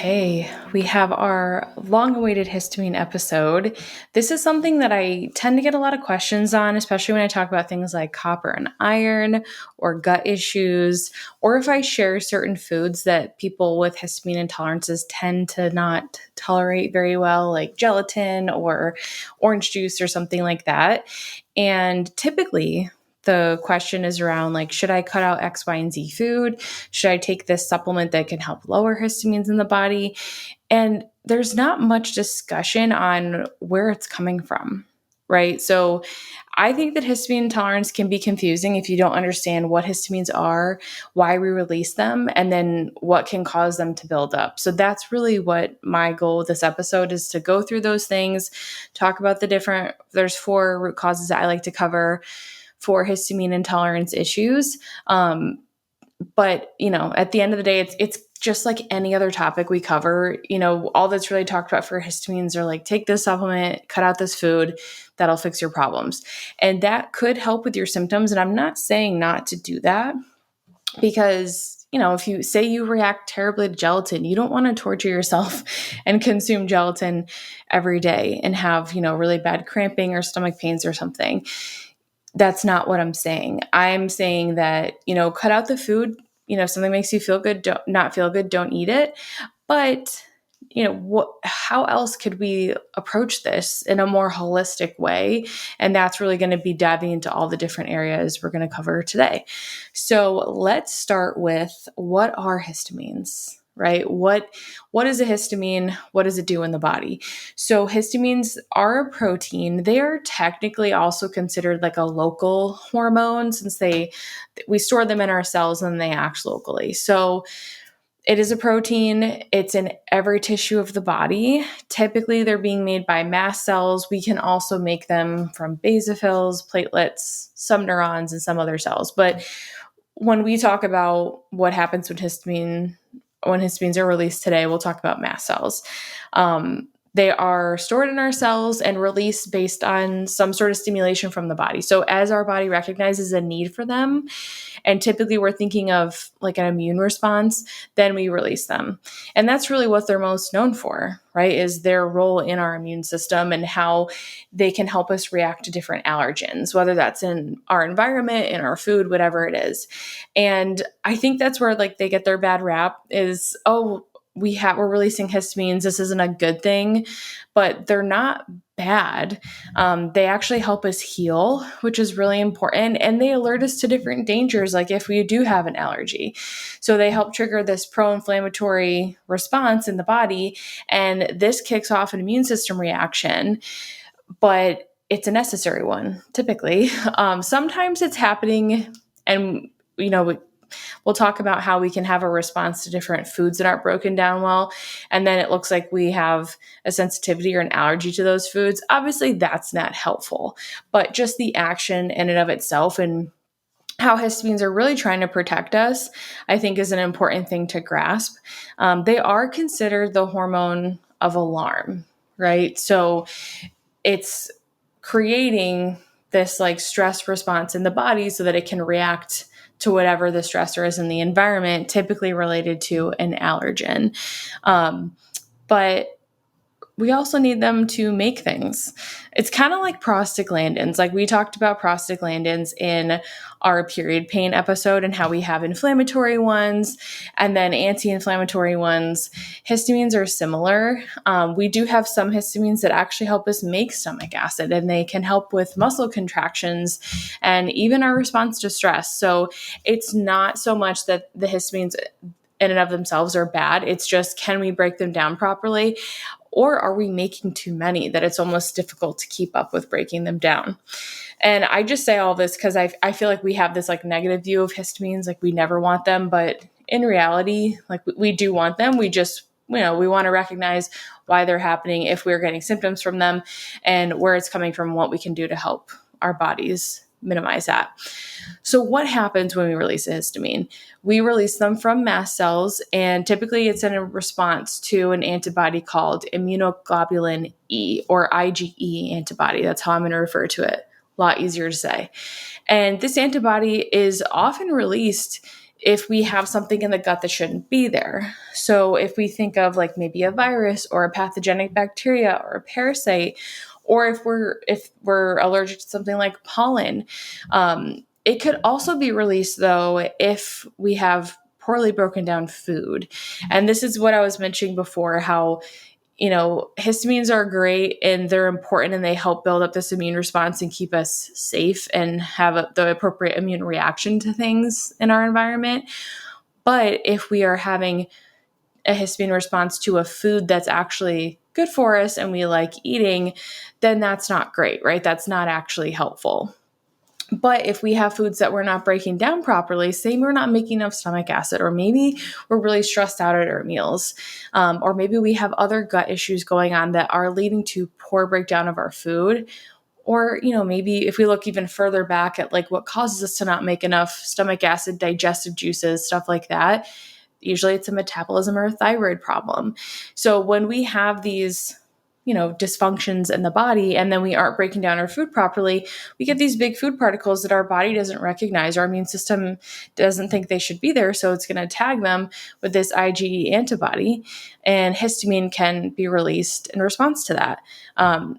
Okay, we have our long-awaited histamine episode. This is something that I tend to get a lot of questions on, especially when I talk about things like copper and iron or gut issues, or if I share certain foods that people with histamine intolerances tend to not tolerate very well, like gelatin or orange juice or something like that. And typically, the question is around like, should I cut out X, Y, and Z food? Should I take this supplement that can help lower histamines in the body? And there's not much discussion on where it's coming from, right? So I think that histamine intolerance can be confusing if you don't understand what histamines are, why we release them, and then what can cause them to build up. So that's really what my goal with this episode is, to go through those things, talk about there's 4 root causes that I like to cover for histamine intolerance issues. But at the end of the day, it's just like any other topic we cover. All that's really talked about for histamines are like, take this supplement, cut out this food, that'll fix your problems. And that could help with your symptoms. And I'm not saying not to do that, because if you say you react terribly to gelatin, you don't want to torture yourself and consume gelatin every day and have, really bad cramping or stomach pains or something. That's not what I'm saying. I'm saying that, cut out the food. If something makes you feel good, not feel good, don't eat it. But, how else could we approach this in a more holistic way? And that's really going to be diving into all the different areas we're going to cover today. So let's start with, what are histamines? Right? What is a histamine? What does it do in the body? So histamines are a protein. They are technically also considered like a local hormone, since we store them in our cells and they act locally. So it is a protein. It's in every tissue of the body. Typically, they're being made by mast cells. We can also make them from basophils, platelets, some neurons, and some other cells. But when we talk about what happens when histamines are released today, we'll talk about mast cells. They are stored in our cells and released based on some sort of stimulation from the body. So as our body recognizes a need for them, and typically we're thinking of like an immune response, then we release them. And that's really what they're most known for, right? Is their role in our immune system and how they can help us react to different allergens, whether that's in our environment, in our food, whatever it is. And I think that's where like they get their bad rap is, we're releasing histamines, this isn't a good thing, but they're not bad. They actually help us heal, which is really important. And they alert us to different dangers, like if we do have an allergy. So they help trigger this pro-inflammatory response in the body. And this kicks off an immune system reaction, but it's a necessary one, typically. Sometimes it's happening, and, we'll talk about how we can have a response to different foods that aren't broken down well. And then it looks like we have a sensitivity or an allergy to those foods. Obviously, that's not helpful, but just the action in and of itself and how histamines are really trying to protect us, I think is an important thing to grasp. They are considered the hormone of alarm, right? So it's creating this like stress response in the body so that it can react to whatever the stressor is in the environment, typically related to an allergen. But we also need them to make things. It's kind of like prostaglandins. Like we talked about prostaglandins in our period pain episode and how we have inflammatory ones and then anti-inflammatory ones. Histamines are similar. We do have some histamines that actually help us make stomach acid, and they can help with muscle contractions and even our response to stress. So it's not so much that the histamines in and of themselves are bad. It's just, can we break them down properly? Or are we making too many that it's almost difficult to keep up with breaking them down? And I just say all this because I feel like we have this like negative view of histamines, like we never want them, but in reality, like we do want them. We just, we want to recognize why they're happening, if we're getting symptoms from them, and where it's coming from, what we can do to help our bodies minimize that. So what happens when we release a histamine? We release them from mast cells, and typically it's in a response to an antibody called immunoglobulin E, or IgE antibody. That's how I'm going to refer to it. A lot easier to say. And this antibody is often released if we have something in the gut that shouldn't be there. So if we think of like maybe a virus or a pathogenic bacteria or a parasite, or if we're allergic to something like pollen, it could also be released though if we have poorly broken down food. And this is what I was mentioning before, how histamines are great and they're important and they help build up this immune response and keep us safe and have the appropriate immune reaction to things in our environment. But if we are having a histamine response to a food that's actually good for us and we like eating, then that's not great, right? That's not actually helpful. But if we have foods that we're not breaking down properly, say we're not making enough stomach acid, or maybe we're really stressed out at our meals, or maybe we have other gut issues going on that are leading to poor breakdown of our food, or maybe if we look even further back at like what causes us to not make enough stomach acid, digestive juices, stuff like that, usually it's a metabolism or a thyroid problem. So when we have these dysfunctions in the body, and then we aren't breaking down our food properly, we get these big food particles that our body doesn't recognize. Our immune system doesn't think they should be there. So it's going to tag them with this IgE antibody, and histamine can be released in response to that.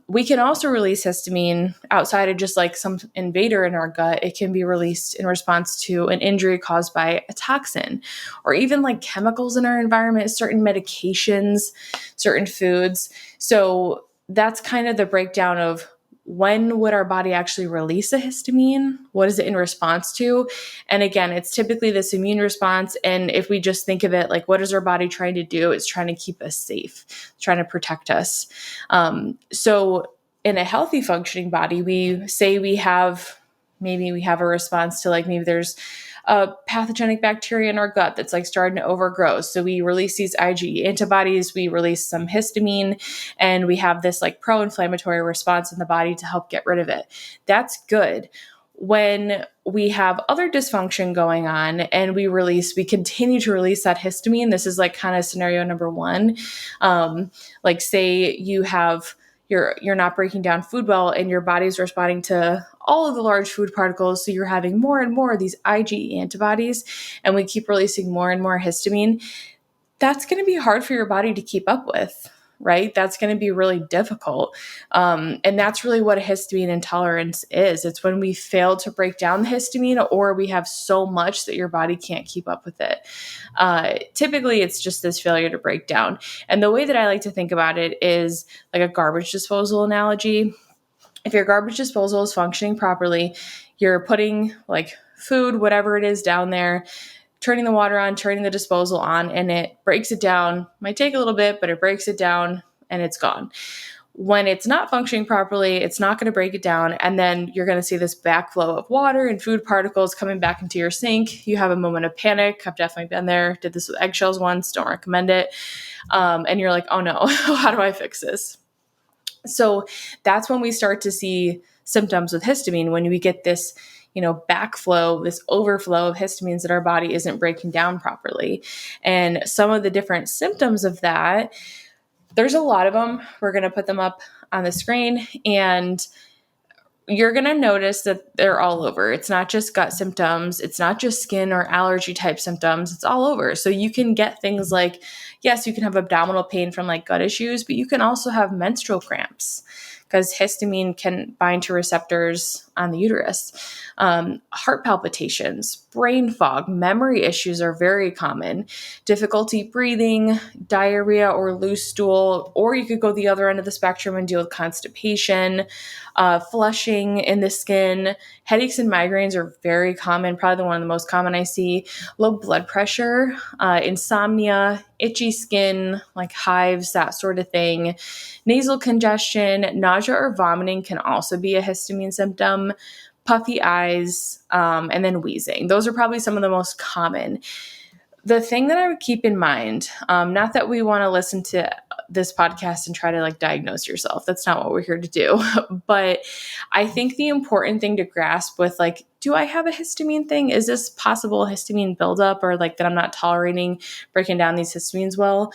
We can also release histamine outside of just like some invader in our gut. It can be released in response to an injury caused by a toxin, or even like chemicals in our environment, certain medications, certain foods. So that's kind of the breakdown of when would our body actually release a histamine? What is it in response to? And again, it's typically this immune response. And if we just think of it like, what is our body trying to do? It's trying to keep us safe, trying to protect us. So in a healthy functioning body, we say maybe we have a response to like maybe there's a pathogenic bacteria in our gut that's like starting to overgrow. So we release these IgE antibodies, we release some histamine, and we have this like pro-inflammatory response in the body to help get rid of it. That's good. When we have other dysfunction going on and we continue to release that histamine, this is like kind of scenario number one. Like say you're not breaking down food well and your body's responding to all of the large food particles. So you're having more and more of these IgE antibodies, and we keep releasing more and more histamine. That's going to be hard for your body to keep up with, right? That's going to be really difficult. And that's really what a histamine intolerance is. It's when we fail to break down the histamine, or we have so much that your body can't keep up with it. Typically, it's just this failure to break down. And the way that I like to think about it is like a garbage disposal analogy. If your garbage disposal is functioning properly, you're putting like food, whatever it is down there, turning the water on, turning the disposal on, and it breaks it down. Might take a little bit, but it breaks it down and it's gone. When it's not functioning properly, it's not going to break it down. And then you're going to see this backflow of water and food particles coming back into your sink. You have a moment of panic. I've definitely been there. Did this with eggshells once. Don't recommend it. And you're like, oh no, how do I fix this? So that's when we start to see symptoms with histamine, when we get this, backflow, this overflow of histamines that our body isn't breaking down properly. And some of the different symptoms of that, there's a lot of them. We're going to put them up on the screen, and you're going to notice that they're all over. It's not just gut symptoms. It's not just skin or allergy type symptoms. It's all over. So you can get things like, yes, you can have abdominal pain from like gut issues, but you can also have menstrual cramps because histamine can bind to receptors on the uterus. Heart palpitations, brain fog, memory issues are very common. Difficulty breathing, diarrhea or loose stool, or you could go the other end of the spectrum and deal with constipation, flushing in the skin. Headaches and migraines are very common, probably one of the most common I see. Low blood pressure, insomnia, itchy skin, like hives, that sort of thing. Nasal congestion, nausea or vomiting can also be a histamine symptom. Puffy eyes, and then wheezing. Those are probably some of the most common. The thing that I would keep in mind, not that we want to listen to this podcast and try to like diagnose yourself. That's not what we're here to do. But I think the important thing to grasp with like, do I have a histamine thing? Is this possible histamine buildup, or like that I'm not tolerating breaking down these histamines well?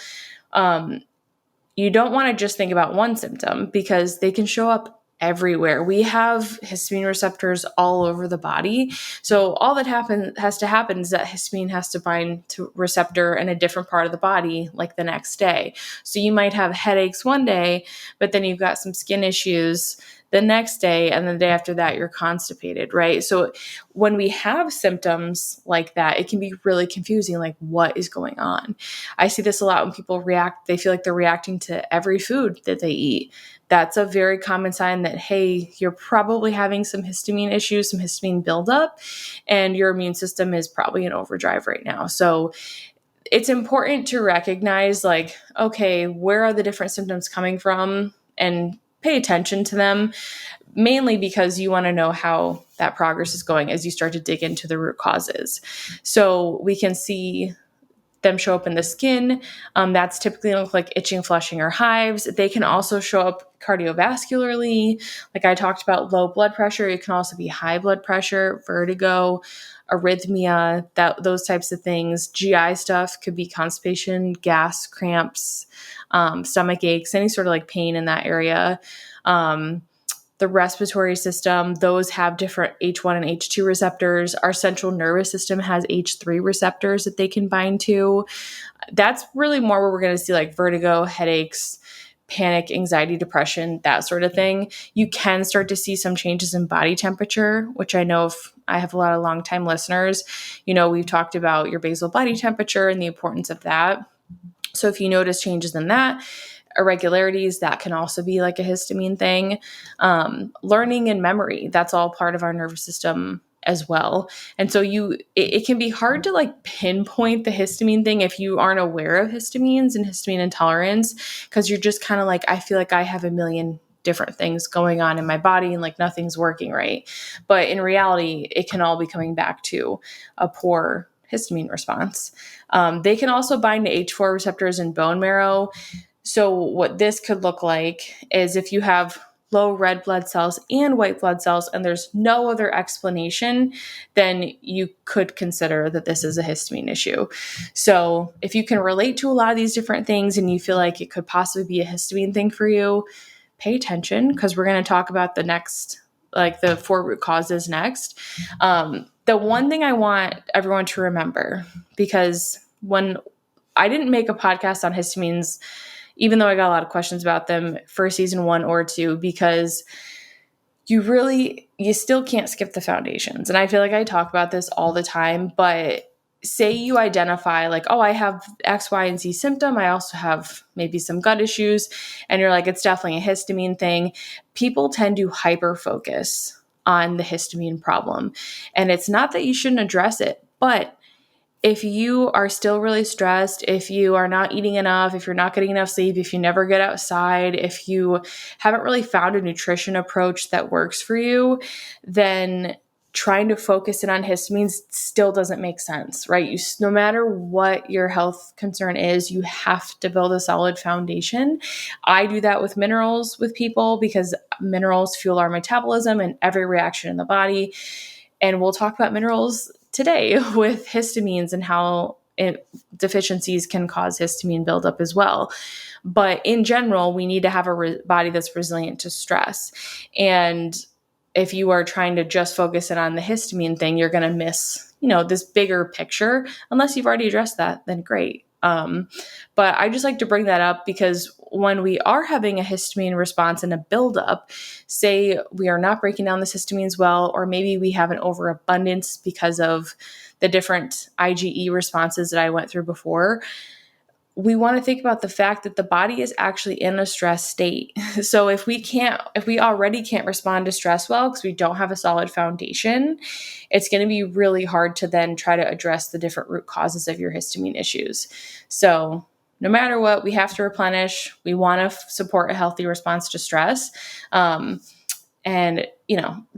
You don't want to just think about one symptom, because they can show up everywhere. We have histamine receptors all over the body. So all that has to happen is that histamine has to bind to receptor in a different part of the body, like the next day. So you might have headaches one day, but then you've got some skin issues the next day, and the day after that you're constipated, right? So when we have symptoms like that, it can be really confusing, like what is going on. I see this a lot when people react, they feel like they're reacting to every food that they eat. That's a very common sign that, hey, you're probably having some histamine issues, some histamine buildup, and your immune system is probably in overdrive right now. So it's important to recognize, like, okay, where are the different symptoms coming from, and pay attention to them, mainly because you want to know how that progress is going as you start to dig into the root causes. So we can see them show up in the skin. That's typically look like itching, flushing, or hives. They can also show up cardiovascularly. Like I talked about low blood pressure. It can also be high blood pressure, vertigo, arrhythmia, those types of things. GI stuff could be constipation, gas, cramps, stomach aches, any sort of like pain in that area. The respiratory system, those have different H1 and H2 receptors. Our central nervous system has H3 receptors that they can bind to. That's really more where we're going to see like vertigo, headaches, panic, anxiety, depression, that sort of thing. You can start to see some changes in body temperature, which I know if I have a lot of longtime listeners, we've talked about your basal body temperature and the importance of that. So if you notice changes in that, irregularities, that can also be like a histamine thing. Learning and memory, that's all part of our nervous system as well. And so it can be hard to like pinpoint the histamine thing if you aren't aware of histamines and histamine intolerance, because you're just kind of like, I feel like I have a million different things going on in my body and like nothing's working right. But in reality, it can all be coming back to a poor histamine response. They can also bind to H4 receptors in bone marrow. So what this could look like is if you have low red blood cells and white blood cells and there's no other explanation, then you could consider that this is a histamine issue. So if you can relate to a lot of these different things and you feel like it could possibly be a histamine thing for you, pay attention, because we're going to talk about the 4 root causes next. The one thing I want everyone to remember, because when I didn't make a podcast on histamines, even though I got a lot of questions about them for season 1 or 2, because you still can't skip the foundations. And I feel like I talk about this all the time, but say you identify like, oh, I have X, Y, and Z symptom. I also have maybe some gut issues. And you're like, it's definitely a histamine thing. People tend to hyper focus on the histamine problem. And it's not that you shouldn't address it, but if you are still really stressed, if you are not eating enough, if you're not getting enough sleep, if you never get outside, if you haven't really found a nutrition approach that works for you, then trying to focus in on histamines still doesn't make sense, right? No matter what your health concern is, you have to build a solid foundation. I do that with minerals with people because minerals fuel our metabolism and every reaction in the body. And we'll talk about minerals today with histamines and how deficiencies can cause histamine buildup as well. But in general, we need to have a body that's resilient to stress. And if you are trying to just focus in on the histamine thing, you're going to miss, this bigger picture. Unless you've already addressed that, then great. But I just like to bring that up because when we are having a histamine response and a buildup, say we are not breaking down the histamines well, or maybe we have an overabundance because of the different IgE responses that I went through before, we want to think about the fact that the body is actually in a stress state. So if we already can't respond to stress well because we don't have a solid foundation, it's going to be really hard to then try to address the different root causes of your histamine issues. So no matter what, we have to replenish. We want to support a healthy response to stress. And,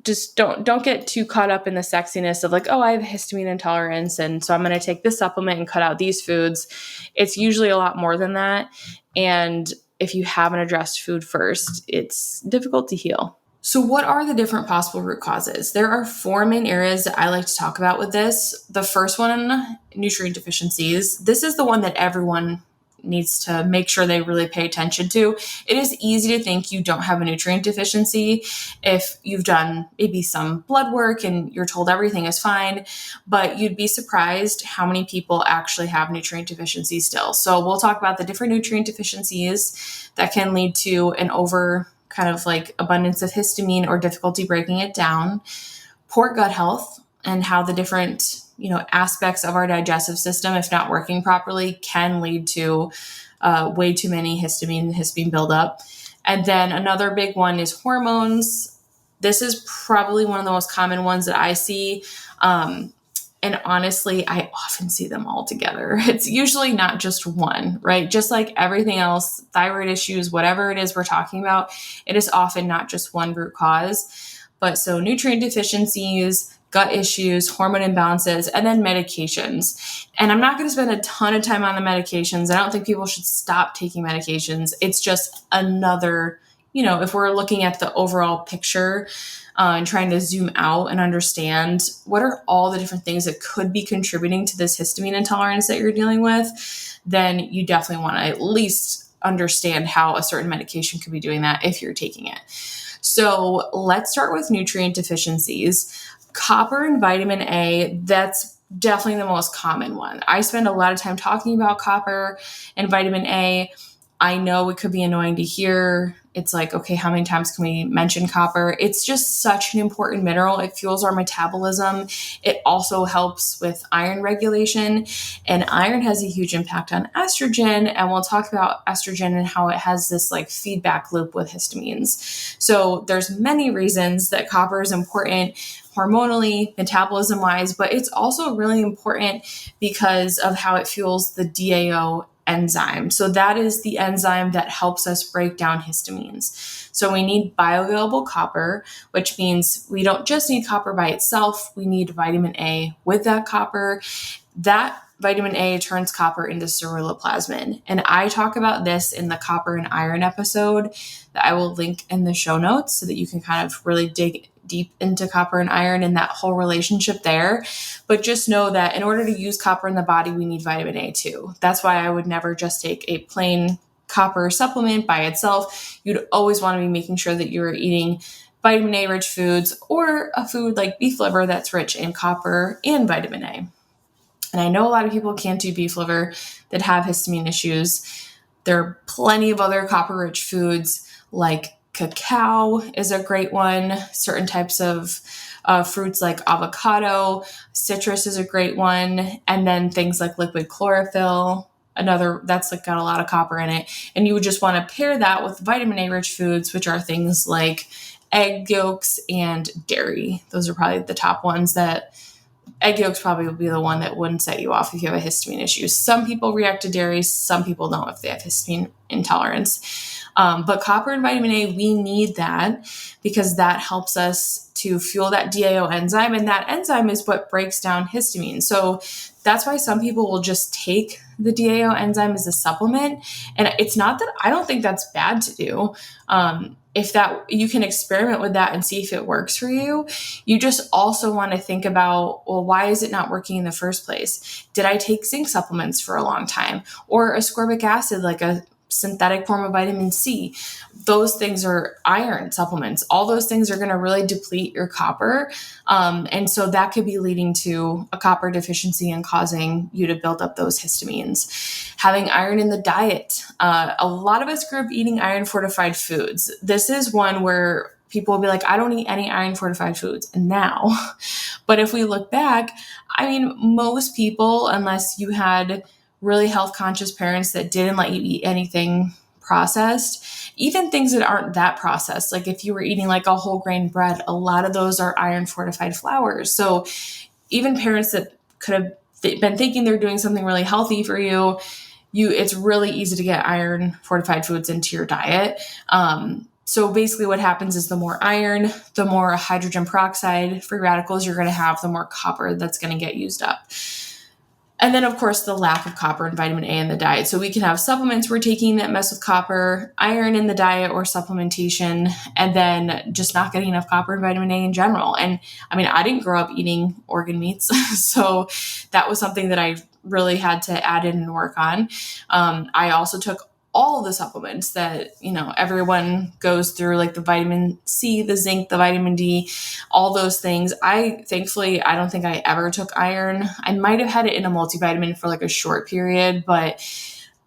just don't get too caught up in the sexiness of like, oh, I have histamine intolerance, and so I'm going to take this supplement and cut out these foods. It's usually a lot more than that. And if you haven't addressed food first, it's difficult to heal. So what are the different possible root causes? There are 4 main areas that I like to talk about with this. The first one, nutrient deficiencies. This is the one that everyone needs to make sure they really pay attention to. It is easy to think you don't have a nutrient deficiency if you've done maybe some blood work and you're told everything is fine, but you'd be surprised how many people actually have nutrient deficiencies still. So we'll talk about the different nutrient deficiencies that can lead to an over kind of like abundance of histamine or difficulty breaking it down, poor gut health, and how the different aspects of our digestive system, if not working properly, can lead to way too many histamine buildup. And then another big one is hormones. This is probably one of the most common ones that I see. And honestly, I often see them all together. It's usually not just one, right? Just like everything else, thyroid issues, whatever it is we're talking about, it is often not just one root cause. But so nutrient deficiencies, gut issues, hormone imbalances, and then medications. And I'm not going to spend a ton of time on the medications. I don't think people should stop taking medications. It's just another, if we're looking at the overall picture and trying to zoom out and understand what are all the different things that could be contributing to this histamine intolerance that you're dealing with, then you definitely want to at least understand how a certain medication could be doing that if you're taking it. So let's start with nutrient deficiencies. Copper and vitamin A, that's definitely the most common one. I spend a lot of time talking about copper and vitamin A. I know it could be annoying to hear. It's like, okay, how many times can we mention copper? It's just such an important mineral. It fuels our metabolism. It also helps with iron regulation, and iron has a huge impact on estrogen. And we'll talk about estrogen and how it has this like feedback loop with histamines. So there's many reasons that copper is important hormonally, metabolism wise, but it's also really important because of how it fuels the DAO enzyme. So that is the enzyme that helps us break down histamines. So we need bioavailable copper, which means we don't just need copper by itself. We need vitamin A with that copper. That vitamin A turns copper into ceruloplasmin. And I talk about this in the copper and iron episode that I will link in the show notes so that you can kind of really dig deep into copper and iron and that whole relationship there. But just know that in order to use copper in the body, we need vitamin A too. That's why I would never just take a plain copper supplement by itself. You'd always want to be making sure that you're eating vitamin A rich foods or a food like beef liver that's rich in copper and vitamin A. And I know a lot of people can't do beef liver that have histamine issues. There are plenty of other copper rich foods like cacao is a great one. Certain types of fruits like avocado, citrus is a great one. And then things like liquid chlorophyll, another that's like got a lot of copper in it. And you would just want to pair that with vitamin A rich foods, which are things like egg yolks and dairy. Those are probably the top ones. That egg yolks probably would be the one that wouldn't set you off if you have a histamine issue. Some people react to dairy, some people don't if they have histamine intolerance. But copper and vitamin A, we need that because that helps us to fuel that DAO enzyme. And that enzyme is what breaks down histamine. So that's why some people will just take the DAO enzyme as a supplement. And it's not that I don't think that's bad to do. If that you can experiment with that and see if it works for you. You just also want to think about, well, why is it not working in the first place? Did I take zinc supplements for a long time or ascorbic acid, like a synthetic form of vitamin C? Those things are iron supplements. All those things are going to really deplete your copper. And so that could be leading to a copper deficiency and causing you to build up those histamines. Having iron in the diet. A lot of us grew up eating iron fortified foods. This is one where people will be like, I don't eat any iron fortified foods now. But if we look back, I mean, most people, unless you had really health conscious parents that didn't let you eat anything processed, even things that aren't that processed. Like if you were eating like a whole grain bread, a lot of those are iron fortified flours. So even parents that could have been thinking they're doing something really healthy for you, it's really easy to get iron fortified foods into your diet. So basically what happens is the more iron, the more hydrogen peroxide, free radicals you're going to have, the more copper that's going to get used up. And then, of course, the lack of copper and vitamin A in the diet. So we can have supplements we're taking that mess with copper, iron in the diet or supplementation, and then just not getting enough copper and vitamin A in general. And I mean, I didn't grow up eating organ meats. So that was something that I really had to add in and work on. I also took all the supplements that, everyone goes through, like the vitamin C, the zinc, the vitamin D, all those things. Thankfully, I don't think I ever took iron. I might have had it in a multivitamin for like a short period, but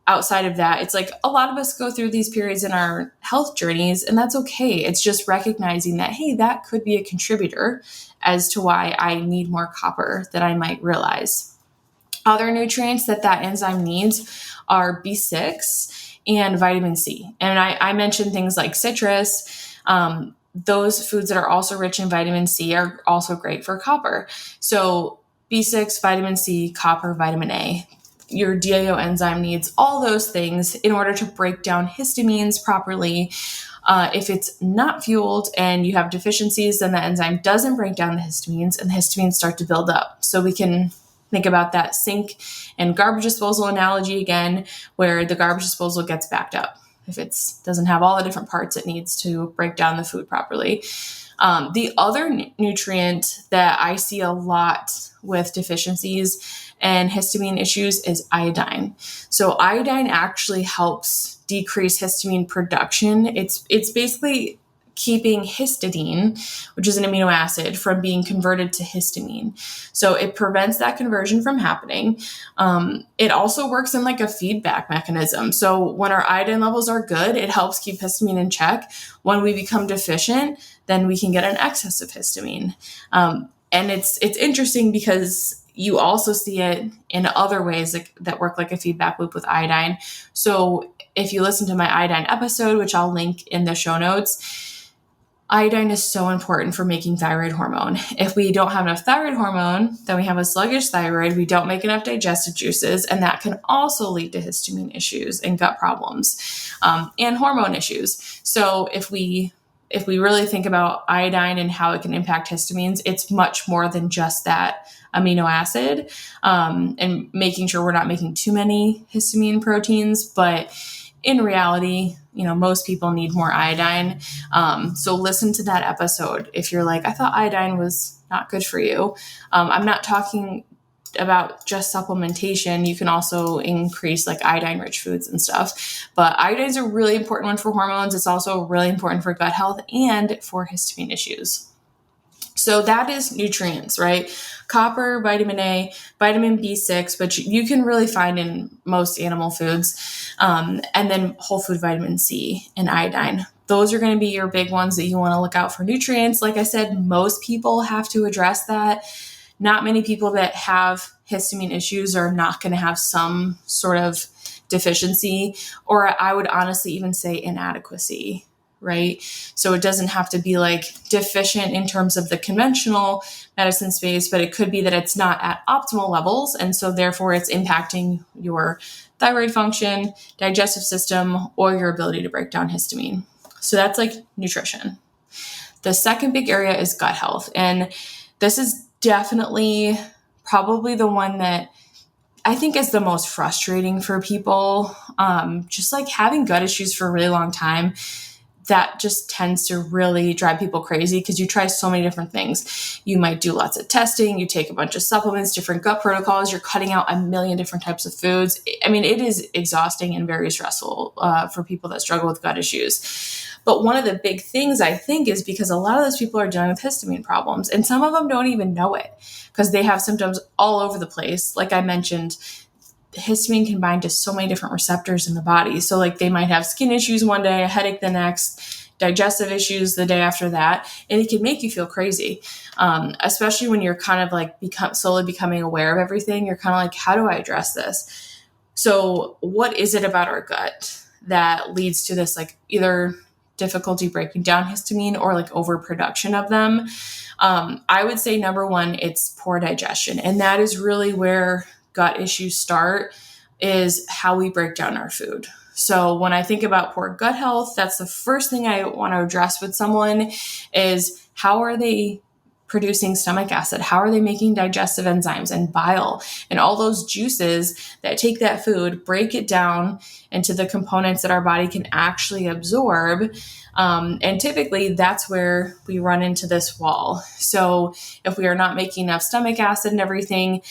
outside of that, it's like a lot of us go through these periods in our health journeys, and that's okay. It's just recognizing that, hey, that could be a contributor as to why I need more copper than I might realize. Other nutrients that enzyme needs are B6 and vitamin C. And I mentioned things like citrus. Those foods that are also rich in vitamin C are also great for copper. So B6, vitamin C, copper, vitamin A. Your DIO enzyme needs all those things in order to break down histamines properly. If it's not fueled and you have deficiencies, then the enzyme doesn't break down the histamines, and the histamines start to build up. So we can think about that sink and garbage disposal analogy again, where the garbage disposal gets backed up if it doesn't have all the different parts it needs to break down the food properly. The other nutrient that I see a lot with deficiencies and histamine issues is iodine. So iodine actually helps decrease histamine production. It's basically keeping histidine, which is an amino acid, from being converted to histamine. So it prevents that conversion from happening. It also works in like a feedback mechanism. So when our iodine levels are good, it helps keep histamine in check. When we become deficient, then we can get an excess of histamine. And it's interesting because you also see it in other ways that work like a feedback loop with iodine. So if you listen to my iodine episode, which I'll link in the show notes, iodine is so important for making thyroid hormone. If we don't have enough thyroid hormone, then we have a sluggish thyroid. We don't make enough digestive juices, and that can also lead to histamine issues and gut problems, and hormone issues. So if we really think about iodine and how it can impact histamines, it's much more than just that amino acid, and making sure we're not making too many histamine proteins. But in reality, most people need more iodine. So listen to that episode. If you're like, I thought iodine was not good for you. I'm not talking about just supplementation. You can also increase like iodine rich foods and stuff, but iodine is a really important one for hormones. It's also really important for gut health and for histamine issues. So that is nutrients, right? Copper, vitamin A, vitamin B6, which you can really find in most animal foods, and then whole food vitamin C and iodine. Those are going to be your big ones that you want to look out for nutrients. Like I said, most people have to address that. Not many people that have histamine issues are not going to have some sort of deficiency, or I would honestly even say inadequacy, right? So it doesn't have to be like deficient in terms of the conventional medicine space, but it could be that it's not at optimal levels. And so therefore it's impacting your thyroid function, digestive system, or your ability to break down histamine. So that's like nutrition. The second big area is gut health. And this is definitely probably the one that I think is the most frustrating for people. Just like having gut issues for a really long time, that just tends to really drive people crazy because you try so many different things. You might do lots of testing, you take a bunch of supplements, different gut protocols, you're cutting out a million different types of foods. I mean, it is exhausting and very stressful for people that struggle with gut issues. But one of the big things I think is because a lot of those people are dealing with histamine problems, and some of them don't even know it because they have symptoms all over the place. Like I mentioned, histamine can bind to so many different receptors in the body. So like they might have skin issues one day, a headache the next, digestive issues the day after that, and it can make you feel crazy. Especially when you're kind of like slowly becoming aware of everything. You're kind of like, how do I address this? So what is it about our gut that leads to this like either difficulty breaking down histamine or like overproduction of them? I would say number one, it's poor digestion. And that is really where gut issues start, is how we break down our food. So when I think about poor gut health, that's the first thing I want to address with someone is how are they producing stomach acid? How are they making digestive enzymes and bile and all those juices that take that food, break it down into the components that our body can actually absorb? And typically that's where we run into this wall. So if we are not making enough stomach acid and everything,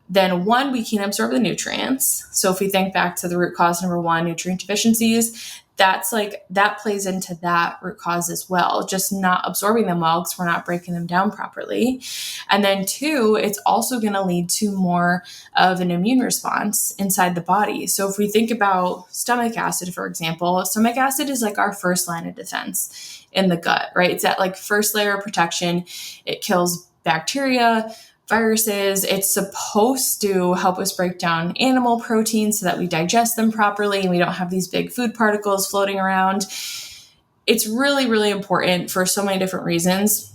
then one, we can't absorb the nutrients. So if we think back to the root cause number one, nutrient deficiencies, that plays into that root cause as well, just not absorbing them well because we're not breaking them down properly. And then two, it's also going to lead to more of an immune response inside the body. So if we think about stomach acid, for example, stomach acid is like our first line of defense in the gut, right? It's that like first layer of protection. It kills bacteria, viruses. It's supposed to help us break down animal proteins so that we digest them properly and we don't have these big food particles floating around. It's really, really important for so many different reasons.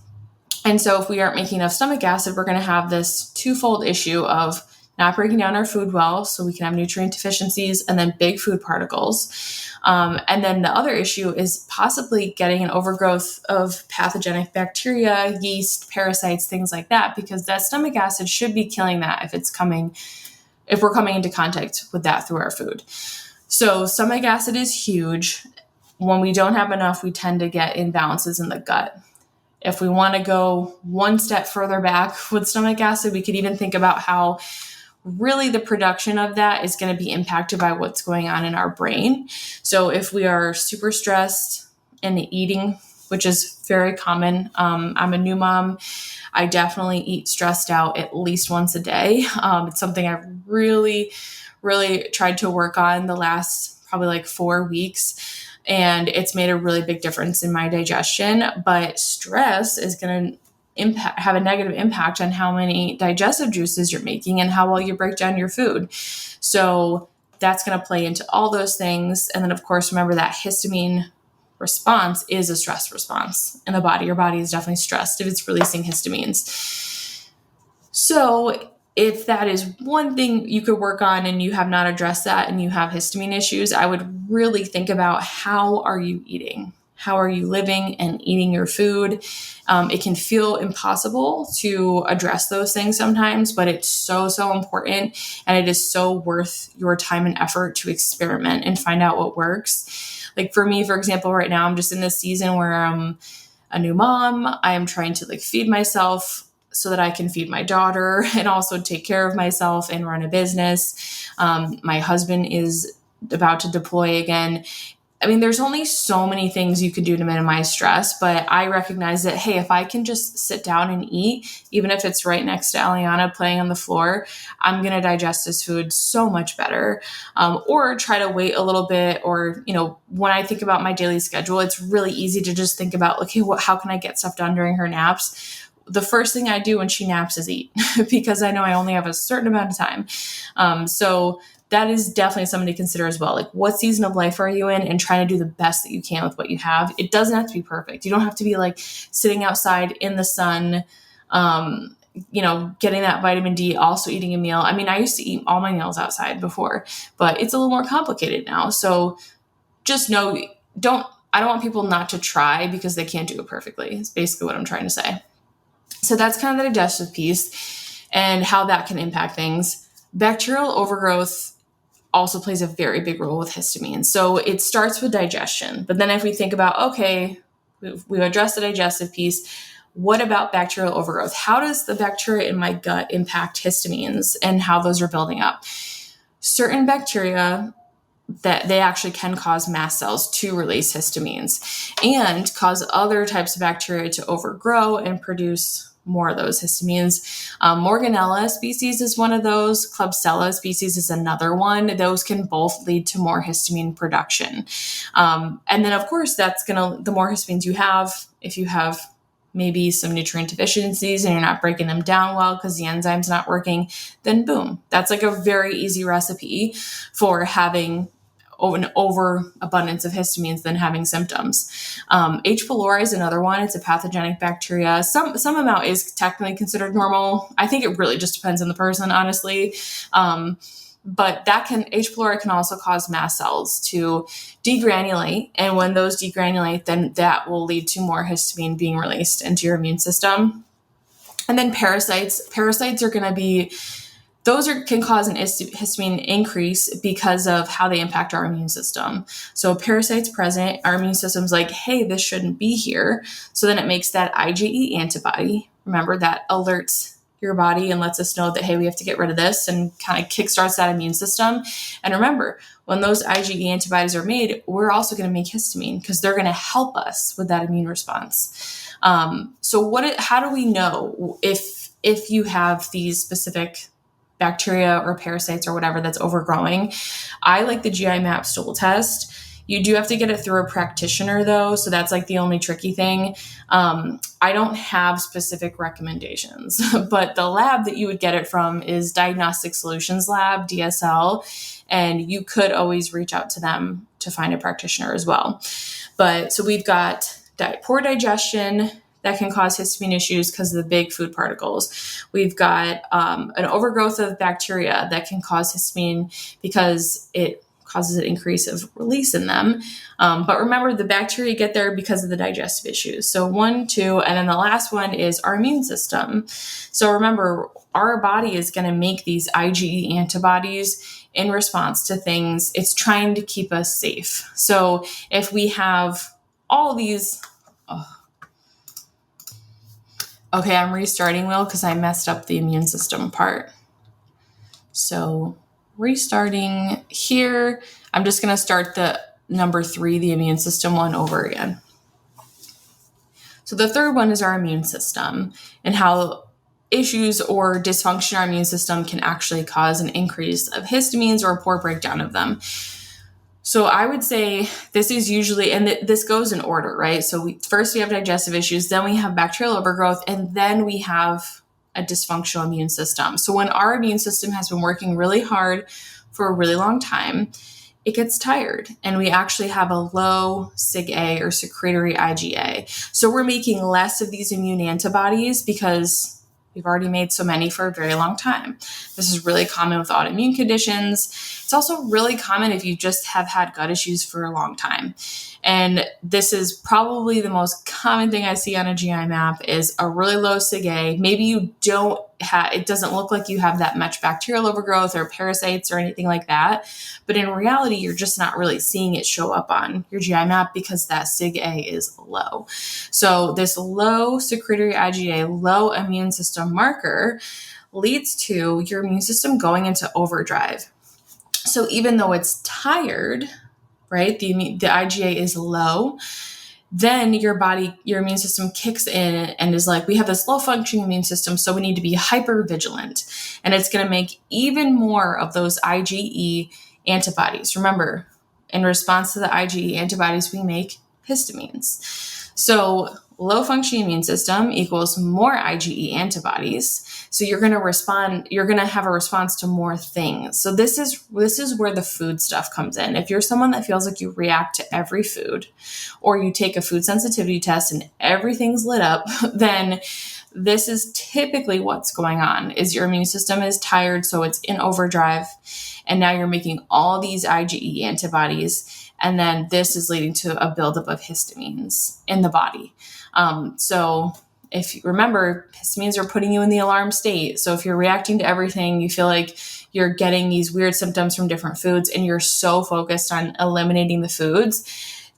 And so if we aren't making enough stomach acid, we're going to have this twofold issue of not breaking down our food well, so we can have nutrient deficiencies and then big food particles. And then the other issue is possibly getting an overgrowth of pathogenic bacteria, yeast, parasites, things like that, because that stomach acid should be killing that if we're coming into contact with that through our food. So stomach acid is huge. When we don't have enough, we tend to get imbalances in the gut. If we want to go one step further back with stomach acid, we could even think about how really the production of that is going to be impacted by what's going on in our brain. So if we are super stressed in the eating, which is very common, I'm a new mom. I definitely eat stressed out at least once a day. It's something I've really, really tried to work on the last probably like 4 weeks. And it's made a really big difference in my digestion. But stress is going to have a negative impact on how many digestive juices you're making and how well you break down your food. So that's going to play into all those things. And then, of course, remember that histamine response is a stress response in the body. Your body is definitely stressed if it's releasing histamines. So if that is one thing you could work on and you have not addressed that and you have histamine issues, I would really think about how are you eating? How are you living and eating your food? It can feel impossible to address those things sometimes, but it's so, so important. And it is so worth your time and effort to experiment and find out what works. Like for me, for example, right now, I'm just in this season where I'm a new mom. I am trying to feed myself so that I can feed my daughter and also take care of myself and run a business. My husband is about to deploy again. I mean, there's only so many things you can do to minimize stress, but I recognize that, hey, if I can just sit down and eat, even if it's right next to Aliana playing on the floor, I'm going to digest this food so much better. Or try to wait a little bit. Or, when I think about my daily schedule, it's really easy to just think about, okay, how can I get stuff done during her naps? The first thing I do when she naps is eat because I know I only have a certain amount of time. So that is definitely something to consider as well. Like, what season of life are you in, and trying to do the best that you can with what you have. It doesn't have to be perfect. You don't have to be sitting outside in the sun, getting that vitamin D, also eating a meal. I mean, I used to eat all my meals outside before, but it's a little more complicated now. So just know, I don't want people not to try because they can't do it perfectly. It's basically what I'm trying to say. So that's kind of the digestive piece and how that can impact things. Bacterial overgrowth also plays a very big role with histamine. So it starts with digestion. But then if we think about, okay, we've addressed the digestive piece, what about bacterial overgrowth? How does the bacteria in my gut impact histamines and how those are building up? Certain bacteria, that they actually can cause mast cells to release histamines and cause other types of bacteria to overgrow and produce more of those histamines. Morganella species is one of those. Klebsiella species is another one. Those can both lead to more histamine production. And then, of course, the more histamines you have, if you have maybe some nutrient deficiencies and you're not breaking them down well because the enzyme's not working, then boom, that's a very easy recipe for having an overabundance of histamines than having symptoms. H. pylori is another one. It's a pathogenic bacteria. Some amount is technically considered normal. I think it really just depends on the person, honestly. But H. pylori can also cause mast cells to degranulate. And when those degranulate, then that will lead to more histamine being released into your immune system. And then parasites. Parasites are going to be can cause an histamine increase because of how they impact our immune system. So parasites present, our immune system's like, hey, this shouldn't be here. So then it makes that IgE antibody. Remember, that alerts your body and lets us know that, hey, we have to get rid of this, and kind of kickstarts that immune system. And remember, when those IgE antibodies are made, we're also going to make histamine because they're going to help us with that immune response. How do we know if you have these specific bacteria or parasites or whatever that's overgrowing? I like the GI map stool test. You do have to get it through a practitioner though, so that's like the only tricky thing. I don't have specific recommendations, but the lab that you would get it from is Diagnostic Solutions Lab, DSL, and you could always reach out to them to find a practitioner as well. But so we've got poor digestion that can cause histamine issues because of the big food particles. We've got an overgrowth of bacteria that can cause histamine because it causes an increase of release in them. But remember, the bacteria get there because of the digestive issues. So 1, 2, and then the last one is our immune system. So remember, our body is going to make these IgE antibodies in response to things. It's trying to keep us safe. So if we have all these... Okay, I'm restarting, Will, because I messed up the immune system part. So restarting here, I'm just going to start the number 3, the immune system one, over again. So the third one is our immune system and how issues or dysfunction in our immune system can actually cause an increase of histamines or a poor breakdown of them. So I would say this is usually, and this goes in order, right? So first we have digestive issues, then we have bacterial overgrowth, and then we have a dysfunctional immune system. So when our immune system has been working really hard for a really long time, it gets tired, and we actually have a low SIG-A or secretory IgA. So we're making less of these immune antibodies because we've already made so many for a very long time. This is really common with autoimmune conditions. It's also really common if you just have had gut issues for a long time. And this is probably the most common thing I see on a GI map is a really low SIG-A. Maybe you don't have, it doesn't look like you have that much bacterial overgrowth or parasites or anything like that. But in reality, you're just not really seeing it show up on your GI map because that SIG-A is low. So this low secretory IgA, low immune system marker leads to your immune system going into overdrive. So even though it's tired, right, the IgA is low, then your immune system kicks in and is like, we have this low functioning immune system, so we need to be hyper vigilant. And it's going to make even more of those IgE antibodies. Remember, in response to the IgE antibodies, we make histamines. So low functioning immune system equals more IgE antibodies. So you're going to have a response to more things. So this is where the food stuff comes in. If you're someone that feels like you react to every food, or you take a food sensitivity test and everything's lit up, then this is typically what's going on, is your immune system is tired, so it's in overdrive, and now you're making all these IgE antibodies, and then this is leading to a buildup of histamines in the body. So if you remember, histamines are putting you in the alarm state. So if you're reacting to everything, you feel like you're getting these weird symptoms from different foods, and you're so focused on eliminating the foods,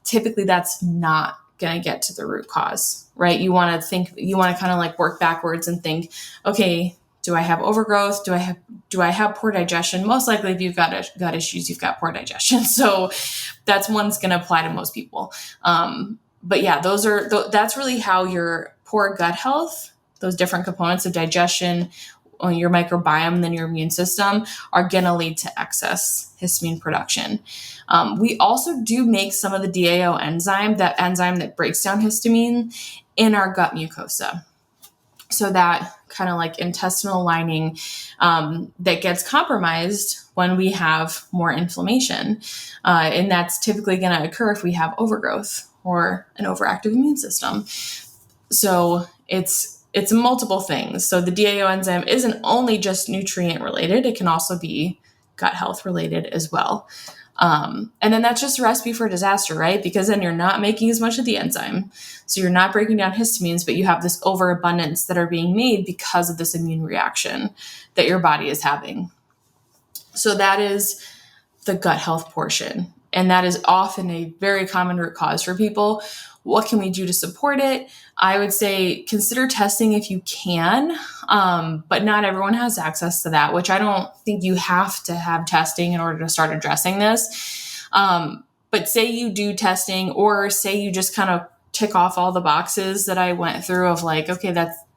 typically that's not going to get to the root cause, right? You want to kind of like work backwards and think, okay, do I have overgrowth? Do I have poor digestion? Most likely, if you've got gut issues, you've got poor digestion. So that's one's going to apply to most people. But yeah, that's really how your poor gut health, those different components of digestion, your microbiome, then your immune system, are going to lead to excess histamine production. We also do make some of the DAO enzyme, that enzyme that breaks down histamine, in our gut mucosa. So that kind of like intestinal lining that gets compromised when we have more inflammation. And that's typically going to occur if we have overgrowth or an overactive immune system. So it's multiple things. So the DAO enzyme isn't only just nutrient related, it can also be gut health related as well. And then that's just a recipe for disaster, right? Because then you're not making as much of the enzyme. So you're not breaking down histamines, but you have this overabundance that are being made because of this immune reaction that your body is having. So that is the gut health portion. And that is often a very common root cause for people. What can we do to support it? I would say consider testing if you can, but not everyone has access to that, which I don't think you have to have testing in order to start addressing this. But say you do testing, or say you just kind of tick off all the boxes that I went through of like, okay,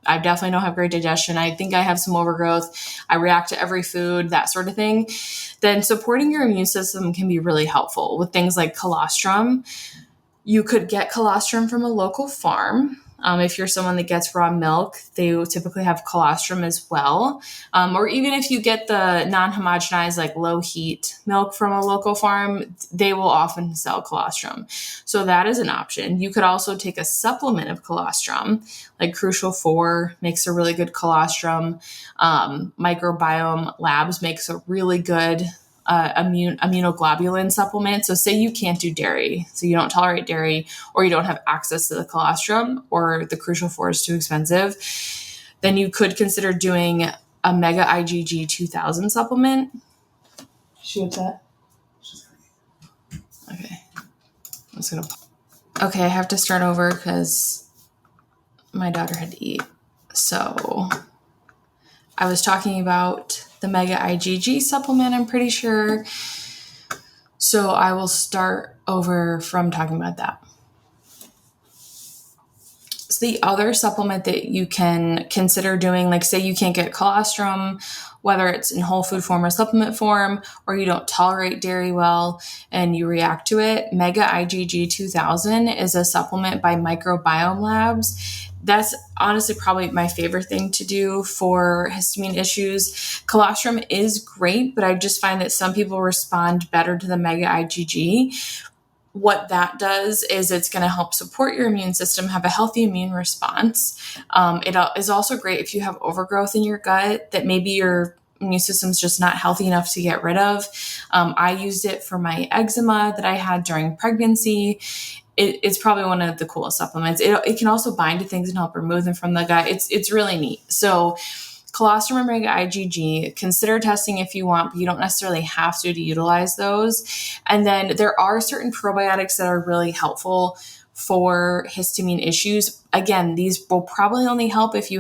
I definitely don't have great digestion. I think I have some overgrowth. I react to every food, that sort of thing. Then supporting your immune system can be really helpful with things like colostrum. You could get colostrum from a local farm. If you're someone that gets raw milk, they will typically have colostrum as well. Or even if you get the non-homogenized, like low heat milk from a local farm, they will often sell colostrum. So that is an option. You could also take a supplement of colostrum, like Crucial 4 makes a really good colostrum. Microbiome Labs makes a really good immunoglobulin supplement. So say you can't do dairy, so you don't tolerate dairy, or you don't have access to the colostrum, or the Crucial 4 is too expensive, then you could consider doing a Mega IgG 2000 supplement. She upset? Okay. Okay, I have to start over because my daughter had to eat. So I was talking about the Mega IgG supplement, I'm pretty sure. So I will start over from talking about that. So the other supplement that you can consider doing, like say you can't get colostrum, whether it's in whole food form or supplement form, or you don't tolerate dairy well and you react to it, Mega IgG 2000 is a supplement by Microbiome Labs. That's honestly probably my favorite thing to do for histamine issues. Colostrum is great, but I just find that some people respond better to the Mega IgG. What that does is it's going to help support your immune system, have a healthy immune response. It is also great if you have overgrowth in your gut that maybe your immune system's just not healthy enough to get rid of. I used it for my eczema that I had during pregnancy. It's probably one of the coolest supplements. It can also bind to things and help remove them from the gut. It's really neat. So colostrum and Mega IgG, consider testing if you want, but you don't necessarily have to utilize those. And then there are certain probiotics that are really helpful for histamine issues. Again, these will probably only help if you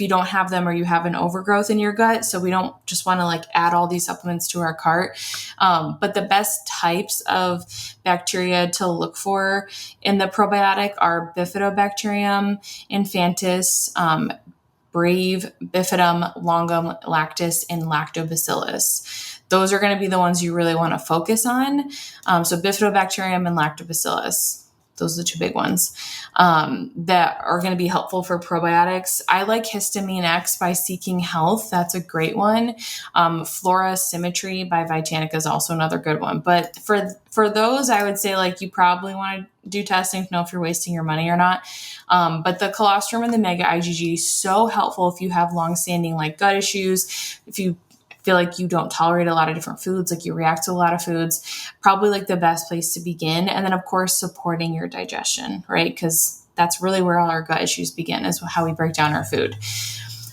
don't have them or you have an overgrowth in your gut. So we don't just want to like add all these supplements to our cart. But the best types of bacteria to look for in the probiotic are Bifidobacterium infantis, Brave, Bifidum, Longum, Lactis, and Lactobacillus. Those are going to be the ones you really want to focus on. So Bifidobacterium and Lactobacillus. Those are the two big ones that are going to be helpful for probiotics. I like Histamine X by Seeking Health. That's a great one. Flora Symmetry by Vitanica is also another good one. But for those, I would say like you probably want to do testing to know if you're wasting your money or not. But the colostrum and the Mega IgG is so helpful if you have longstanding like gut issues, if you feel like you don't tolerate a lot of different foods, like you react to a lot of foods, probably like the best place to begin. And then of course, supporting your digestion, right? Because that's really where all our gut issues begin, is how we break down our food.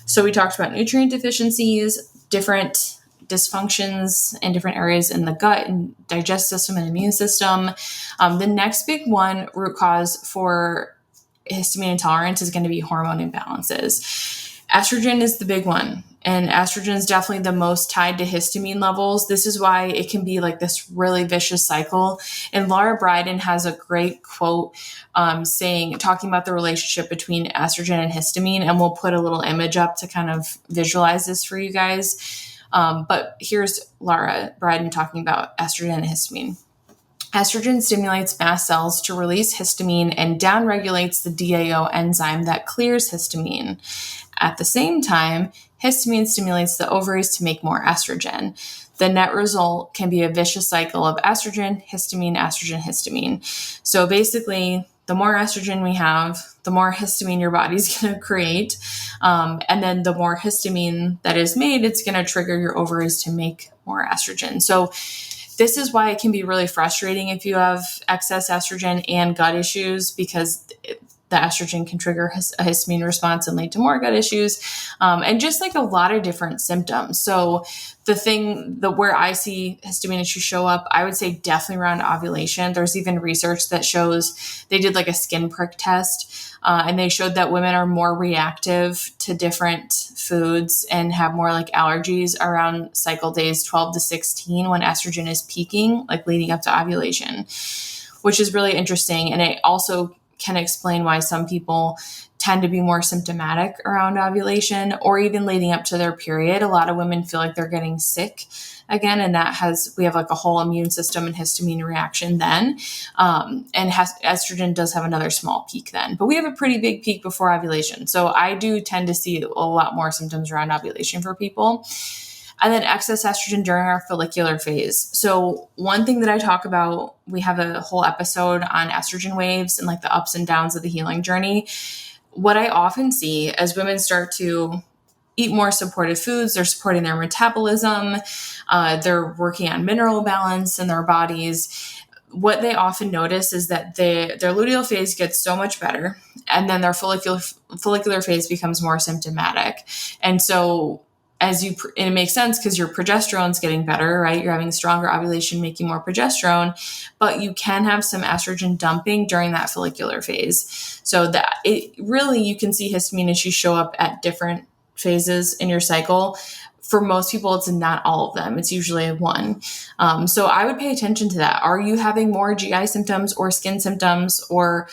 So we talked about nutrient deficiencies, different dysfunctions in different areas in the gut and digestive system and immune system. The next big one, root cause for histamine intolerance, is going to be hormone imbalances. Estrogen is the big one, and estrogen is definitely the most tied to histamine levels. This is why it can be like this really vicious cycle. And Laura Briden has a great quote talking about the relationship between estrogen and histamine, and we'll put a little image up to kind of visualize this for you guys. But here's Laura Briden talking about estrogen and histamine. Estrogen stimulates mast cells to release histamine and downregulates the DAO enzyme that clears histamine. At the same time, histamine stimulates the ovaries to make more estrogen. The net result can be a vicious cycle of estrogen, histamine. So basically, the more estrogen we have, the more histamine your body's going to create. And then the more histamine that is made, it's going to trigger your ovaries to make more estrogen. So this is why it can be really frustrating if you have excess estrogen and gut issues, because the estrogen can trigger a histamine response and lead to more gut issues, and just like a lot of different symptoms. So where I see histamine issues show up, I would say definitely around ovulation. There's even research that shows they did like a skin prick test, and they showed that women are more reactive to different foods and have more like allergies around cycle days 12 to 16 when estrogen is peaking, like leading up to ovulation, which is really interesting. And it also can explain why some people tend to be more symptomatic around ovulation or even leading up to their period. A lot of women feel like they're getting sick again, and we have like a whole immune system and histamine reaction then. Estrogen does have another small peak then, but we have a pretty big peak before ovulation. So I do tend to see a lot more symptoms around ovulation for people. And then excess estrogen during our follicular phase. So one thing that I talk about, we have a whole episode on estrogen waves and like the ups and downs of the healing journey. What I often see as women start to eat more supportive foods, they're supporting their metabolism, they're working on mineral balance in their bodies. What they often notice is that their luteal phase gets so much better, and then their follicular phase becomes more symptomatic. And so and it makes sense because your progesterone's getting better, right? You're having stronger ovulation, making more progesterone, but you can have some estrogen dumping during that follicular phase. So that you can see histamine issues show up at different phases in your cycle. For most people, it's not all of them. It's usually one. So I would pay attention to that. Are you having more GI symptoms or skin symptoms or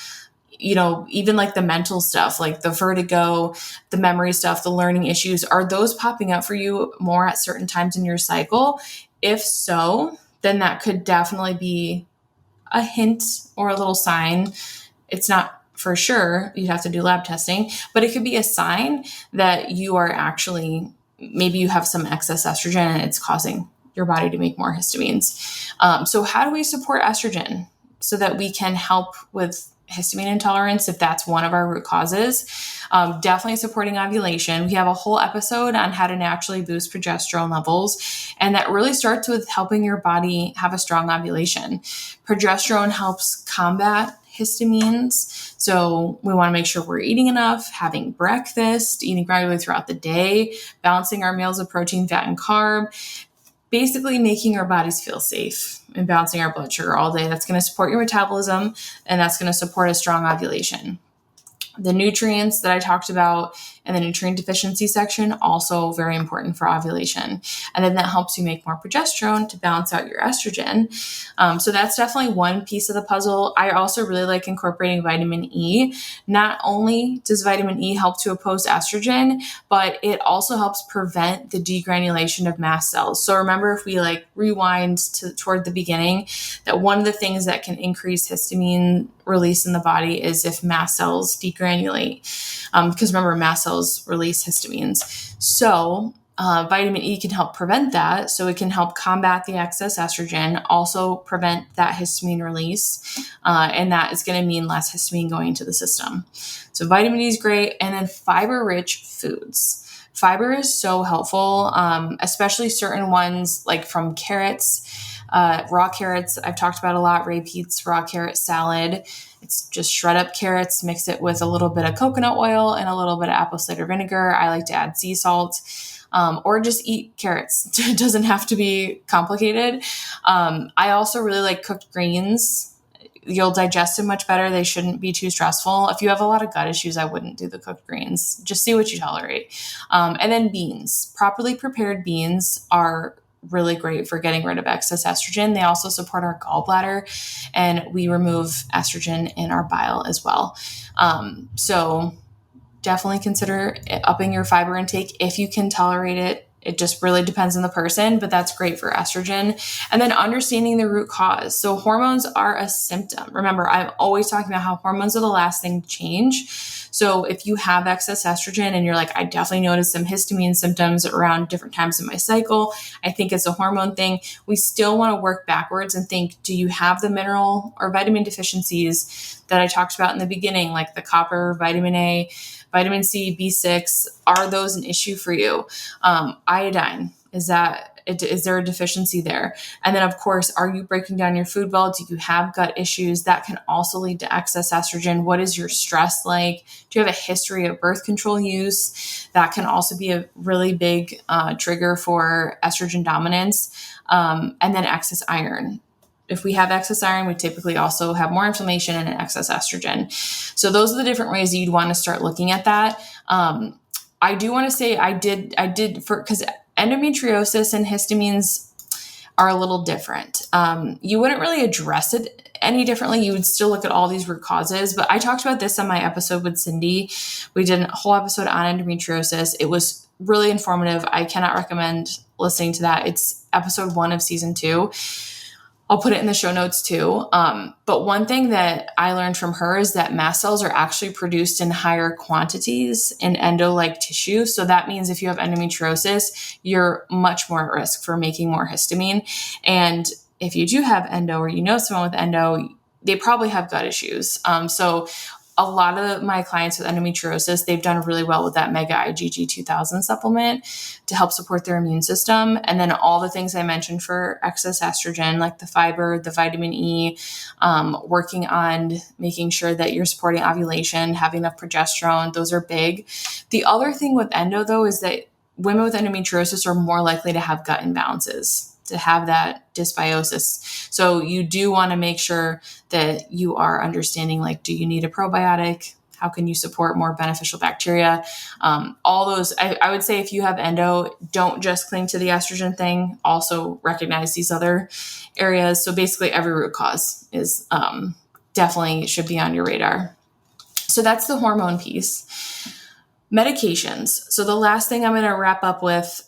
even like the mental stuff, like the vertigo, the memory stuff, the learning issues, are those popping up for you more at certain times in your cycle? If so, then that could definitely be a hint or a little sign. It's not for sure. You'd have to do lab testing, but it could be a sign that you are actually, maybe you have some excess estrogen and it's causing your body to make more histamines. So how do we support estrogen so that we can help with histamine intolerance if that's one of our root causes? Definitely supporting ovulation. We have a whole episode on how to naturally boost progesterone levels, and that really starts with helping your body have a strong ovulation. Progesterone helps combat histamines, so we want to make sure we're eating enough, having breakfast, eating regularly throughout the day, balancing our meals of protein, fat, and carb, basically making our bodies feel safe and balancing our blood sugar all day. That's going to support your metabolism, and that's going to support a strong ovulation. The nutrients that I talked about in the nutrient deficiency section, also very important for ovulation. And then that helps you make more progesterone to balance out your estrogen. So that's definitely one piece of the puzzle. I also really like incorporating vitamin E. Not only does vitamin E help to oppose estrogen, but it also helps prevent the degranulation of mast cells. So remember, if we rewind toward the beginning, that one of the things that can increase histamine release in the body is if mast cells degranulate, because remember, mast cells release histamines. So vitamin E can help prevent that. So it can help combat the excess estrogen, also prevent that histamine release, and that is going to mean less histamine going into the system. So vitamin E is great. And then fiber-rich foods. Fiber is so helpful, especially certain ones like from carrots. Raw carrots, I've talked about a lot. Ray Pete's raw carrot salad. It's just shred up carrots, mix it with a little bit of coconut oil and a little bit of apple cider vinegar. I like to add sea salt, or just eat carrots. It doesn't have to be complicated. I also really like cooked greens. You'll digest them much better. They shouldn't be too stressful. If you have a lot of gut issues, I wouldn't do the cooked greens. Just see what you tolerate. And then beans. Properly prepared beans are really great for getting rid of excess estrogen. They also support our gallbladder, and we remove estrogen in our bile as well. So definitely consider upping your fiber intake if you can tolerate it. It just really depends on the person, but that's great for estrogen. And then understanding the root cause. So hormones are a symptom. Remember, I'm always talking about how hormones are the last thing to change. So if you have excess estrogen and you're like, I definitely noticed some histamine symptoms around different times in my cycle, I think it's a hormone thing. We still want to work backwards and think, do you have the mineral or vitamin deficiencies that I talked about in the beginning, like the copper, vitamin A, vitamin C, B6, are those an issue for you? Iodine, is that Is there a deficiency there? And then, of course, are you breaking down your food well? Do you have gut issues? That can also lead to excess estrogen. What is your stress like? Do you have a history of birth control use? That can also be a really big trigger for estrogen dominance. And then excess iron. If we have excess iron, we typically also have more inflammation and an excess estrogen. So those are the different ways that you'd want to start looking at that. I do want to say because endometriosis and histamines are a little different. You wouldn't really address it any differently. You would still look at all these root causes, but I talked about this on my episode with Cindy. We did a whole episode on endometriosis. It was really informative. I cannot recommend listening to that. It's episode 1 of season 2. I'll put it in the show notes too. But one thing that I learned from her is that mast cells are actually produced in higher quantities in endo-like tissue. So that means if you have endometriosis, you're much more at risk for making more histamine. And if you do have endo or you know someone with endo, they probably have gut issues. So a lot of my clients with endometriosis, they've done really well with that Mega IgG 2000 supplement to help support their immune system. And then all the things I mentioned for excess estrogen, like the fiber, the vitamin E, working on making sure that you're supporting ovulation, having enough progesterone, those are big. The other thing with endo, though, is that women with endometriosis are more likely to have gut imbalances, to have that dysbiosis. So you do want to make sure that you are understanding, like, do you need a probiotic? How can you support more beneficial bacteria? All those, I would say if you have endo, don't just cling to the estrogen thing. Also recognize these other areas. So basically every root cause is definitely should be on your radar. So that's the hormone piece. Medications. So the last thing I'm going to wrap up with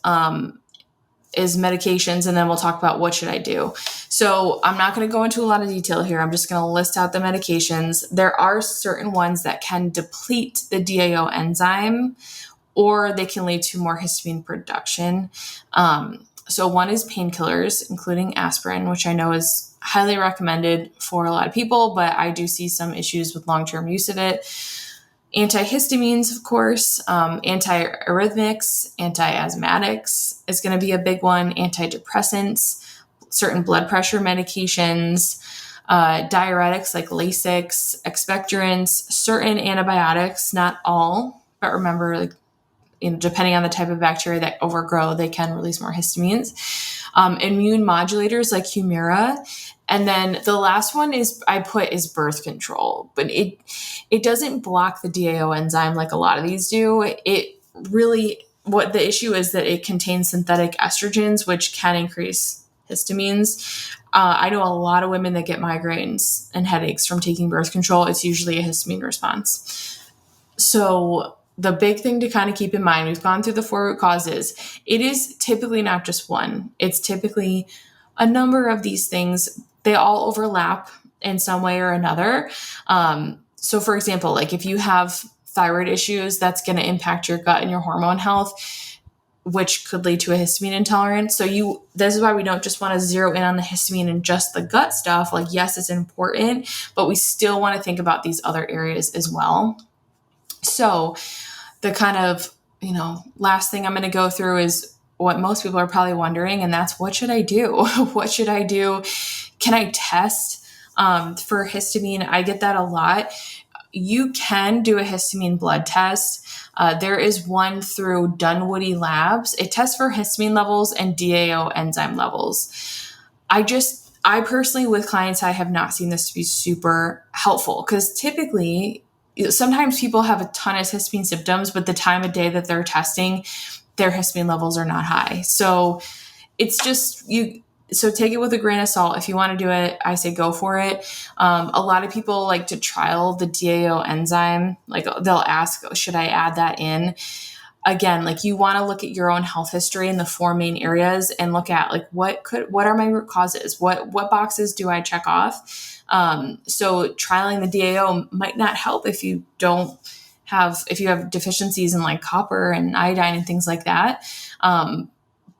is medications, and then we'll talk about what should I do. So I'm not going to go into a lot of detail here. I'm just going to list out the medications. There are certain ones that can deplete the DAO enzyme, or they can lead to more histamine production. So one is painkillers, including aspirin, which I know is highly recommended for a lot of people, but I do see some issues with long-term use of it. Antihistamines, of course, antiarrhythmics, anti-asthmatics is going to be a big one, antidepressants, certain blood pressure medications, diuretics like Lasix, expectorants, certain antibiotics, not all, but remember, like, depending on the type of bacteria that overgrow, they can release more histamines. Immune modulators like Humira. And then the last one is birth control, but it doesn't block the DAO enzyme like a lot of these do. It really, what the issue is that it contains synthetic estrogens, which can increase histamines. I know a lot of women that get migraines and headaches from taking birth control. It's usually a histamine response. So the big thing to kind of keep in mind, we've gone through the 4 root causes. It is typically not just one. It's typically a number of these things. They all overlap in some way or another. So for example, like if you have thyroid issues, that's going to impact your gut and your hormone health, which could lead to a histamine intolerance. So this is why we don't just want to zero in on the histamine and just the gut stuff. Like, yes, it's important, but we still want to think about these other areas as well. So the kind of, last thing I'm going to go through is what most people are probably wondering, and that's, what should I do? What should I do? Can I test for histamine? I get that a lot. You can do a histamine blood test. There is one through Dunwoody Labs. It tests for histamine levels and DAO enzyme levels. I personally, with clients, I have not seen this to be super helpful, because typically, sometimes people have a ton of histamine symptoms, but the time of day that they're testing, their histamine levels are not high. So it's just, so take it with a grain of salt. If you want to do it, I say go for it. A lot of people like to trial the DAO enzyme. Like, they'll ask, should I add that in? Again, like, you want to look at your own health history in the 4 main areas and look at, like, what are my root causes? What boxes do I check off? So trialing the DAO might not help if you have deficiencies in like copper and iodine and things like that.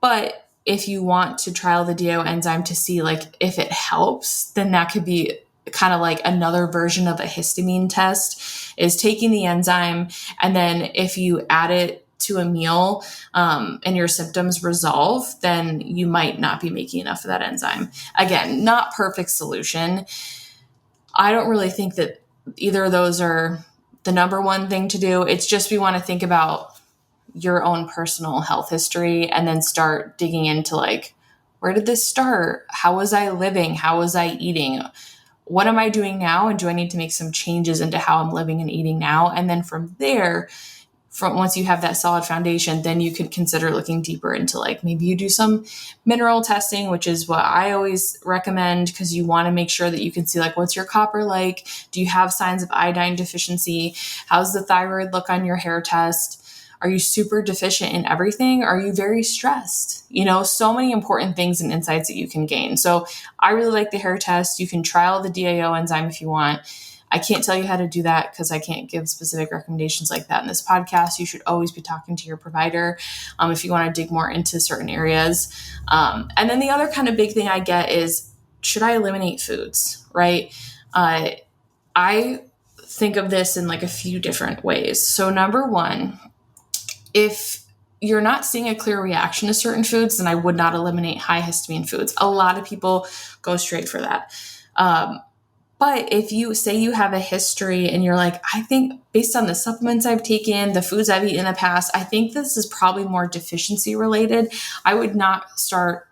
But if you want to trial the DAO enzyme to see, like, if it helps, then that could be kind of like another version of a histamine test, is taking the enzyme, and then if you add it to a meal and your symptoms resolve, then you might not be making enough of that enzyme. Again, not perfect solution. I don't really think that either of those are the number one thing to do. It's just we want to think about your own personal health history and then start digging into like, where did this start? How was I living? How was I eating? What am I doing now? And do I need to make some changes into how I'm living and eating now? And then from there, from once you have that solid foundation, then you could consider looking deeper into like maybe you do some mineral testing, which is what I always recommend because you want to make sure that you can see like what's your copper like? Do you have signs of iodine deficiency? How's the thyroid look on your hair test? Are you super deficient in everything? Are you very stressed? So many important things and insights that you can gain. So I really like the hair test. You can trial the DAO enzyme if you want. I can't tell you how to do that because I can't give specific recommendations like that in this podcast. You should always be talking to your provider if you want to dig more into certain areas. And then the other kind of big thing I get is, should I eliminate foods, right? I think of this in like a few different ways. So number one, if you're not seeing a clear reaction to certain foods, then I would not eliminate high histamine foods. A lot of people go straight for that. But if you say you have a history and you're like, I think based on the supplements I've taken, the foods I've eaten in the past, I think this is probably more deficiency related. I would not start,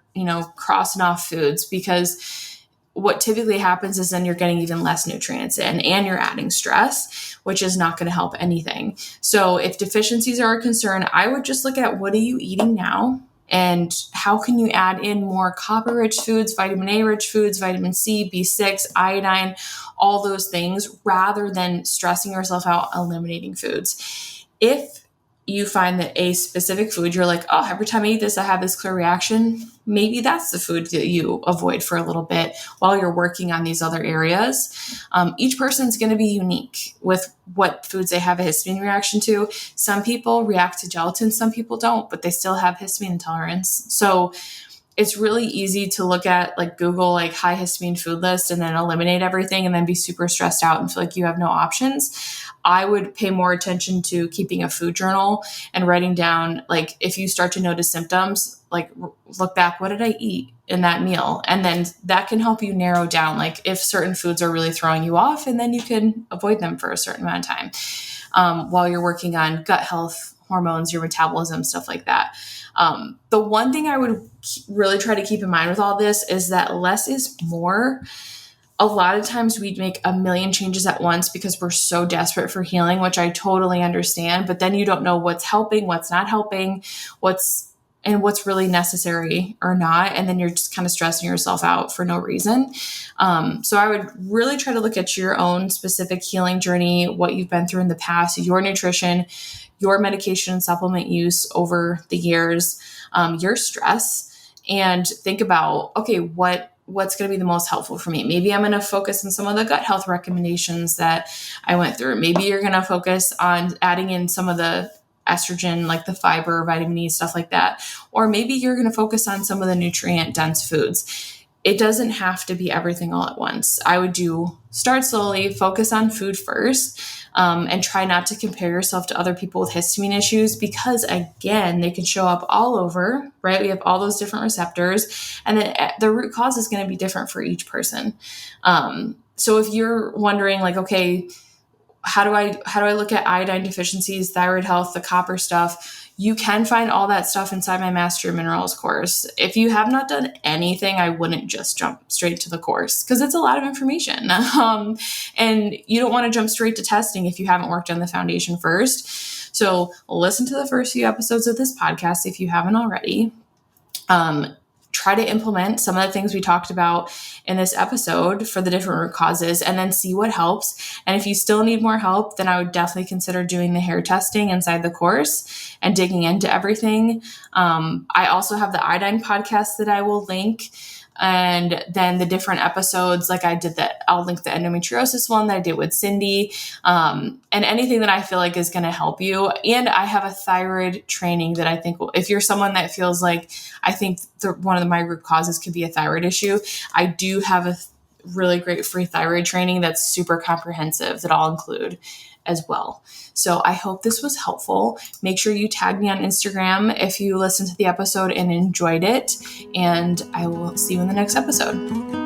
crossing off foods because what typically happens is then you're getting even less nutrients in and you're adding stress, which is not going to help anything. So if deficiencies are a concern, I would just look at what are you eating now and how can you add in more copper-rich foods, vitamin A-rich foods, vitamin C, B6, iodine, all those things, rather than stressing yourself out eliminating foods. If you find that a specific food, you're like, oh, every time I eat this, I have this clear reaction, maybe that's the food that you avoid for a little bit while you're working on these other areas. Each person's going to be unique with what foods they have a histamine reaction to. Some people react to gelatin, some people don't, but they still have histamine intolerance. So it's really easy to look at like Google like high histamine food list and then eliminate everything and then be super stressed out and feel like you have no options. I would pay more attention to keeping a food journal and writing down, like, if you start to notice symptoms, like look back, what did I eat in that meal? And then that can help you narrow down, like if certain foods are really throwing you off, and then you can avoid them for a certain amount of time while you're working on gut health, hormones, your metabolism, stuff like that. The one thing I would really try to keep in mind with all this is that less is more. A lot of times we make a million changes at once because we're so desperate for healing, which I totally understand. But then you don't know what's helping, what's not helping, what's really necessary or not. And then you're just kind of stressing yourself out for no reason. So I would really try to look at your own specific healing journey, what you've been through in the past, your nutrition, your medication and supplement use over the years, your stress, and think about, okay, what's going to be the most helpful for me? Maybe I'm going to focus on some of the gut health recommendations that I went through. Maybe you're going to focus on adding in some of the estrogen, like the fiber, vitamin E, stuff like that. Or maybe you're going to focus on some of the nutrient dense foods. It doesn't have to be everything all at once. I would start slowly, focus on food first, and try not to compare yourself to other people with histamine issues because, again, they can show up all over, right? We have all those different receptors, and then the root cause is going to be different for each person. So if you're wondering, like, okay, how do I look at iodine deficiencies, thyroid health, the copper stuff? You can find all that stuff inside my Master of Minerals course. If you have not done anything, I wouldn't just jump straight to the course because it's a lot of information. And you don't want to jump straight to testing if you haven't worked on the foundation first. So listen to the first few episodes of this podcast if you haven't already. Try to implement some of the things we talked about in this episode for the different root causes and then see what helps. And if you still need more help, then I would definitely consider doing the hair testing inside the course and digging into everything. I also have the iodine podcast that I will link. And then the different episodes, like I did that, I'll link the endometriosis one that I did with Cindy, and anything that I feel like is going to help you. And I have a thyroid training that I think, if you're someone that feels like, I think one of my root causes could be a thyroid issue, I do have really great free thyroid training that's super comprehensive that I'll include as well. So I hope this was helpful. Make sure you tag me on Instagram if you listened to the episode and enjoyed it, and I will see you in the next episode.